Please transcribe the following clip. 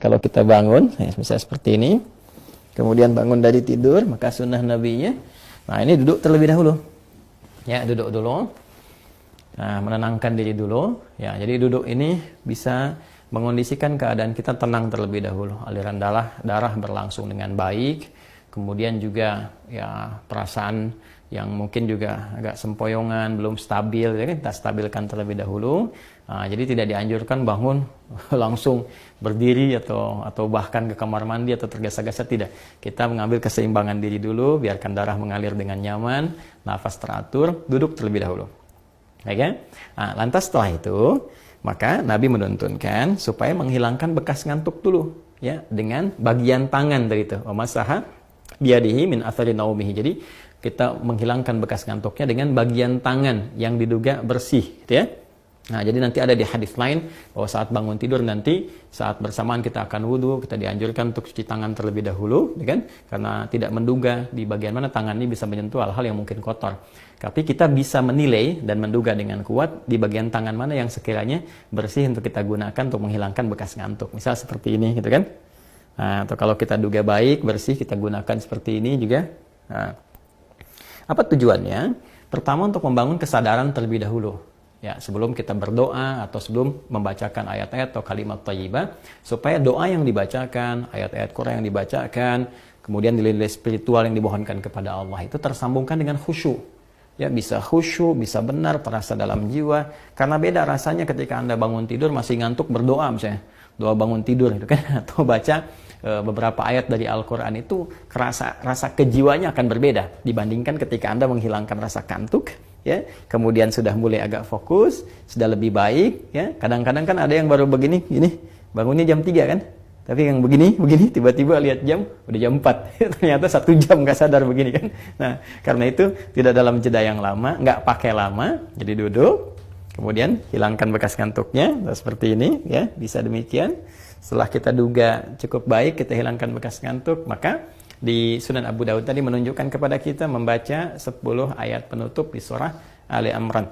Kalau kita bangun, misalnya seperti ini, kemudian bangun dari tidur, maka sunnah nabinya, nah ini duduk terlebih dahulu. Ya, duduk dulu. Nah, menenangkan diri dulu. Ya, jadi duduk ini bisa mengondisikan keadaan kita tenang terlebih dahulu. Aliran darah berlangsung dengan baik. Kemudian juga ya perasaan yang mungkin juga agak sempoyongan, belum stabil, ya kan? Kita stabilkan terlebih dahulu. Nah, jadi tidak dianjurkan bangun langsung berdiri atau bahkan ke kamar mandi atau tergesa-gesa, tidak. Kita mengambil keseimbangan diri dulu, biarkan darah mengalir dengan nyaman, nafas teratur, duduk terlebih dahulu. Ya kan? Nah, lantas setelah itu, maka Nabi menuntunkan supaya menghilangkan bekas ngantuk dulu, ya, dengan bagian tangan dari itu. Masaha biadihi min athari naumihi. Jadi kita menghilangkan bekas ngantuknya dengan bagian tangan yang diduga bersih, gitu ya. Nah, jadi nanti ada di hadis lain bahwa saat bangun tidur nanti saat bersamaan kita akan wudhu, kita dianjurkan untuk cuci tangan terlebih dahulu, ya kan? Karena tidak menduga di bagian mana tangan ini bisa menyentuh hal-hal yang mungkin kotor. Tapi kita bisa menilai dan menduga dengan kuat di bagian tangan mana yang sekiranya bersih untuk kita gunakan untuk menghilangkan bekas ngantuk. Misal seperti ini, gitu kan? Nah, atau kalau kita duga baik, bersih, kita gunakan seperti ini juga. Nah, apa tujuannya? Pertama, untuk membangun kesadaran terlebih dahulu. Ya, sebelum kita berdoa atau sebelum membacakan ayat-ayat atau kalimat thayyibah, supaya doa yang dibacakan, ayat-ayat Quran yang dibacakan, kemudian nilai-nilai spiritual yang dimohonkan kepada Allah itu tersambungkan dengan khusyuk. Ya, bisa khusyuk, bisa benar, terasa dalam jiwa. Karena beda rasanya ketika Anda bangun tidur masih ngantuk berdoa misalnya. Doa bangun tidur gitu kan, atau baca beberapa ayat dari Al-Quran, itu rasa kejiwaannya akan berbeda dibandingkan ketika Anda menghilangkan rasa kantuk, ya, kemudian sudah mulai agak fokus, sudah lebih baik, ya. Kadang-kadang kan ada yang baru begini, bangunnya jam 3 kan, tapi yang begini, tiba-tiba lihat jam, udah jam 4, ternyata 1 jam nggak sadar begini kan. Nah, karena itu tidak dalam jeda yang lama, nggak pakai lama, jadi duduk, kemudian hilangkan bekas ngantuknya, seperti ini, ya, bisa demikian. Setelah kita duga cukup baik, kita hilangkan bekas ngantuk, maka di Sunan Abu Daud tadi menunjukkan kepada kita membaca 10 ayat penutup di surah Ali Imran.